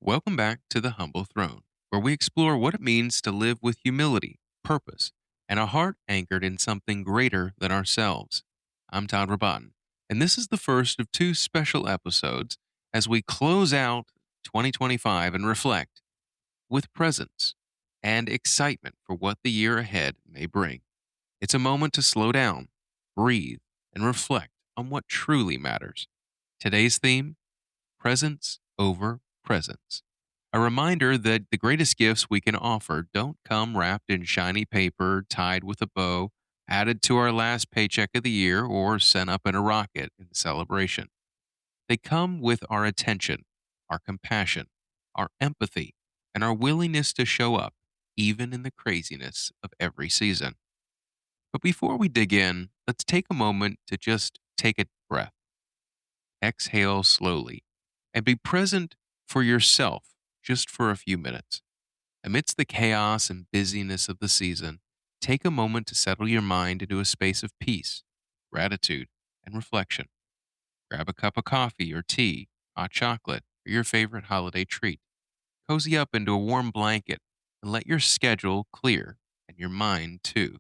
Welcome back to the Humble Throne, where we explore what it means to live with humility, purpose, and a heart anchored in something greater than ourselves. I'm Todd Robatin, and this is the first of two special episodes as we close out 2025 and reflect with presence and excitement for what the year ahead may bring. It's a moment to slow down, breathe, and reflect on what truly matters. Today's theme: presence over presence. A reminder that the greatest gifts we can offer don't come wrapped in shiny paper, tied with a bow, added to our last paycheck of the year, or sent up in a rocket in celebration. They come with our attention, our compassion, our empathy, and our willingness to show up, even in the craziness of every season. But before we dig in, let's take a moment to just take a breath. Exhale slowly and be present for yourself just for a few minutes. Amidst the chaos and busyness of the season, take a moment to settle your mind into a space of peace, gratitude, and reflection. Grab a cup of coffee or tea, hot chocolate, or your favorite holiday treat. Cozy up into a warm blanket and let your schedule clear and your mind too.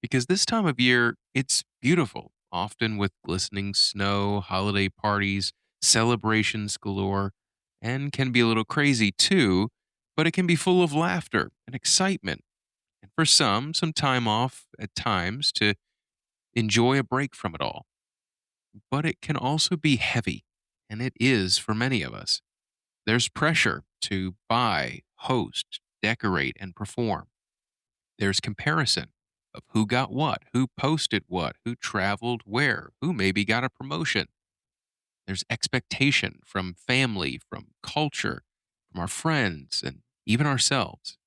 Because this time of year, it's beautiful, often with glistening snow, holiday parties, celebrations galore, and can be a little crazy too, but it can be full of laughter and excitement. And for some time off at times to enjoy a break from it all. But it can also be heavy, and it is for many of us. There's pressure to buy, host, decorate, and perform. There's comparison of who got what, who posted what, who traveled where, who maybe got a promotion. There's expectation from family, from culture, from our friends, and even ourselves.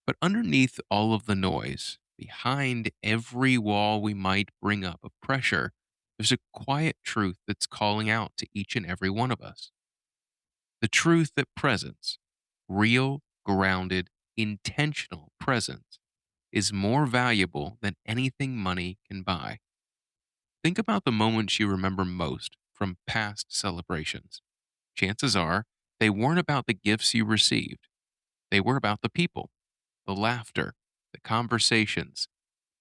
But underneath all of the noise, behind every wall we might bring up of pressure, there's a quiet truth that's calling out to each and every one of us. The truth that presence, real, grounded, intentional presence, is more valuable than anything money can buy. Think about the moments you remember most from past celebrations. Chances are they weren't about the gifts you received, they were about the people, the laughter, the conversations,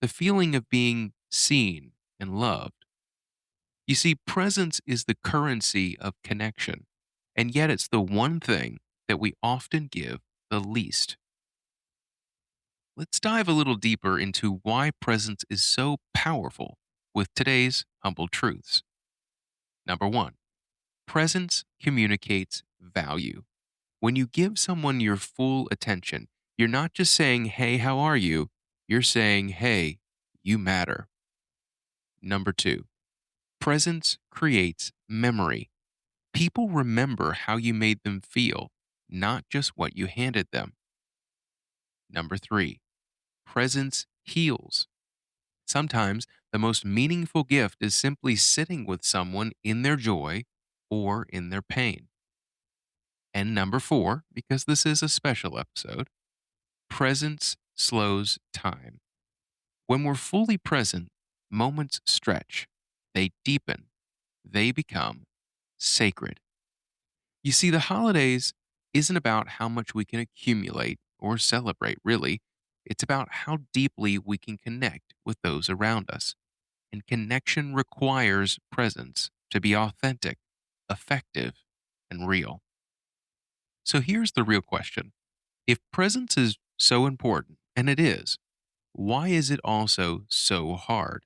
the feeling of being seen and loved. You see, presence is the currency of connection, and yet it's the one thing that we often give the least. Let's dive a little deeper into why presence is so powerful with today's humble truths. Number one, presence communicates value. When you give someone your full attention, you're not just saying, "Hey, how are you?" You're saying, "Hey, you matter." Number two, presence creates memory. People remember how you made them feel, not just what you handed them. Number three, presence heals. Sometimes the most meaningful gift is simply sitting with someone in their joy or in their pain. And number four, because this is a special episode, presence slows time. When we're fully present, moments stretch, they deepen, they become sacred. You see, the holidays isn't about how much we can accumulate or celebrate, really. It's about how deeply we can connect with those around us. And connection requires presence to be authentic, effective, and real. So here's the real question: if presence is so important, and it is, why is it also so hard?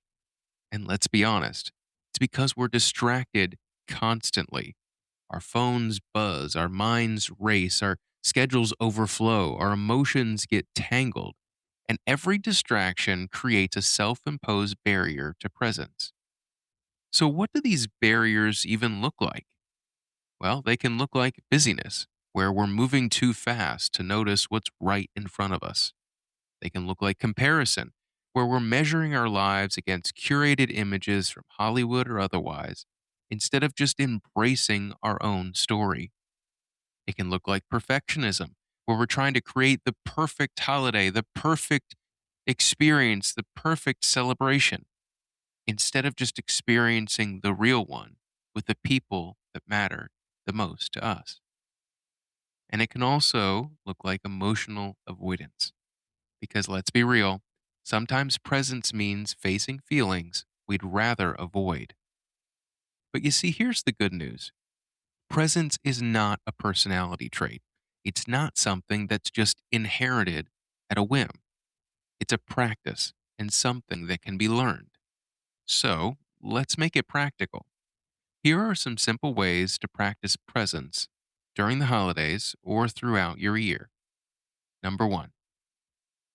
And let's be honest, it's because we're distracted constantly. Our phones buzz, our minds race, our schedules overflow, our emotions get tangled, and every distraction creates a self imposed barrier to presence. So, what do these barriers even look like? Well, they can look like busyness, where we're moving too fast to notice what's right in front of us. They can look like comparison, where we're measuring our lives against curated images from Hollywood or otherwise, instead of just embracing our own story. It can look like perfectionism, where we're trying to create the perfect holiday, the perfect experience, the perfect celebration, instead of just experiencing the real one with the people that matter the most to us. And it can also look like emotional avoidance. Because let's be real, sometimes presence means facing feelings we'd rather avoid. But you see, here's the good news: presence is not a personality trait, it's not something that's just inherited at a whim. It's a practice and something that can be learned. So let's make it practical. Here are some simple ways to practice presence during the holidays or throughout your year. Number one,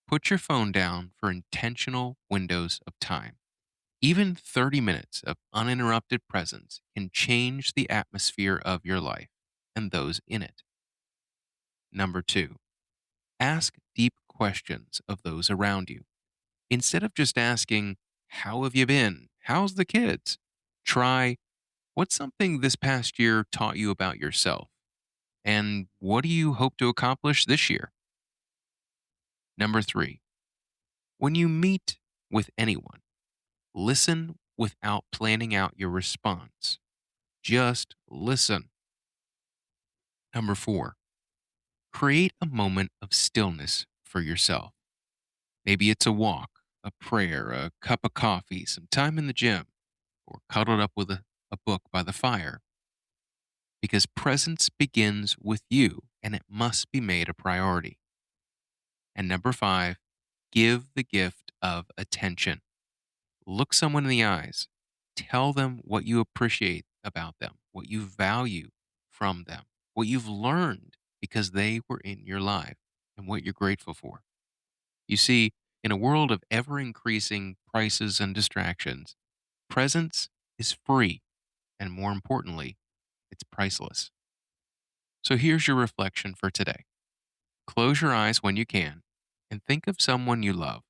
put your phone down for intentional windows of time. Even 30 minutes of uninterrupted presence can change the atmosphere of your life and those in it. Number two, ask deep questions of those around you. Instead of just asking, "How have you been? How's the kids?" Try, "What's something this past year taught you about yourself? And what do you hope to accomplish this year?" Number three, when you meet with anyone, listen without planning out your response. Just listen. Number four, create a moment of stillness for yourself. Maybe it's a walk, a prayer, a cup of coffee, some time in the gym, or cuddled up with a book by the fire. Because presence begins with you and it must be made a priority. And number five, give the gift of attention. Look someone in the eyes. Tell them what you appreciate about them, what you value from them, what you've learned because they were in your life, and what you're grateful for. You see, in a world of ever increasing prices and distractions, presence is free, and more importantly, it's priceless. So here's your reflection for today. Close your eyes when you can and think of someone you love,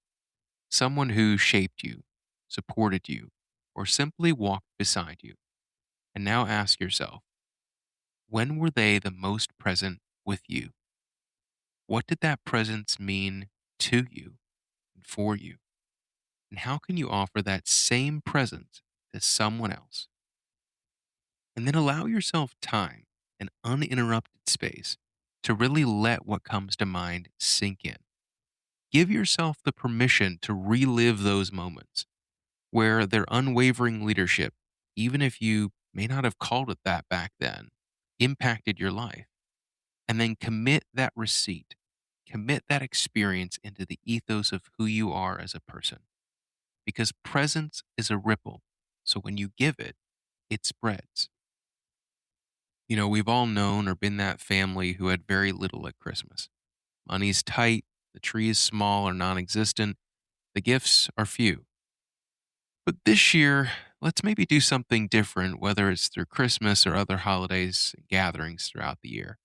someone who shaped you, supported you, or simply walked beside you. And now ask yourself, when were they the most present with you? What did that presence mean to you and for you? And how can you offer that same presence to someone else? And then allow yourself time and uninterrupted space to really let what comes to mind sink in. Give yourself the permission to relive those moments where their unwavering leadership, even if you may not have called it that back then, impacted your life. And then commit that receipt, commit that experience into the ethos of who you are as a person. Because presence is a ripple. So when you give it, it spreads. You know, we've all known or been that family who had very little at Christmas. Money's tight, the tree is small or non existent, the gifts are few. But this year, let's maybe do something different, whether it's through Christmas or other holidays and gatherings throughout the year.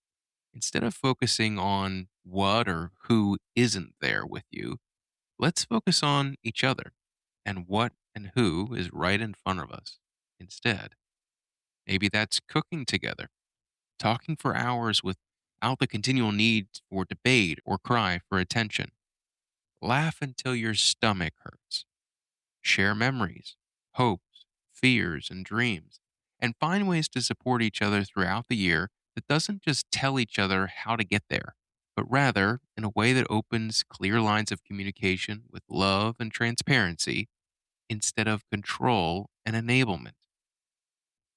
Instead of focusing on what or who isn't there with you, let's focus on each other and what and who is right in front of us instead. Maybe that's cooking together, talking for hours without the continual need for debate or cry for attention. Laugh until your stomach hurts. Share memories, hopes, fears, and dreams, and find ways to support each other throughout the year that doesn't just tell each other how to get there, but rather in a way that opens clear lines of communication with love and transparency instead of control and enablement.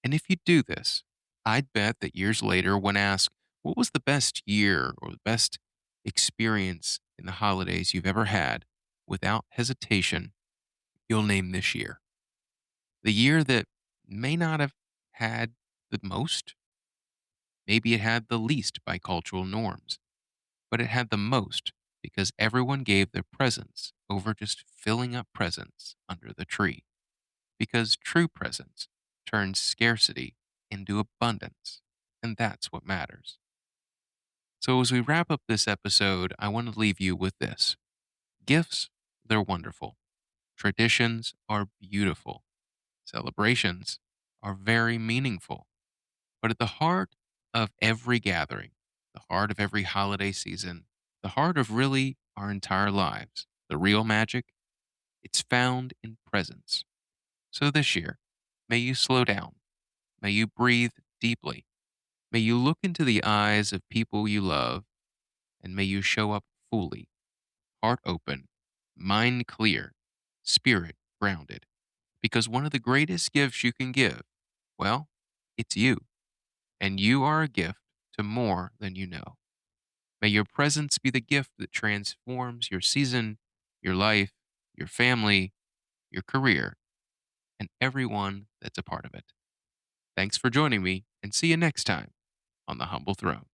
And if you do this, I'd bet that years later, when asked, what was the best year or the best experience in the holidays you've ever had, without hesitation, you'll name this year. The year that may not have had the most, maybe it had the least by cultural norms, but it had the most because everyone gave their presents over just filling up presents under the tree. Because true presence turns scarcity into abundance, and that's what matters. So, as we wrap up this episode, I want to leave you with this: gifts, they're wonderful, traditions are beautiful, celebrations are very meaningful. But at the heart of every gathering, the heart of every holiday season, the heart of really our entire lives, the real magic, it's found in presence. So this year, may you slow down, may you breathe deeply, May you look into the eyes of people you love, and may you show up fully, heart open, mind clear, spirit grounded. Because one of the greatest gifts you can give, well, it's you, and you are a gift to more than you know. May your presence be the gift that transforms your season, your life, your family, your career, and everyone that's a part of it. Thanks for joining me, and see you next time on the Humble Throne.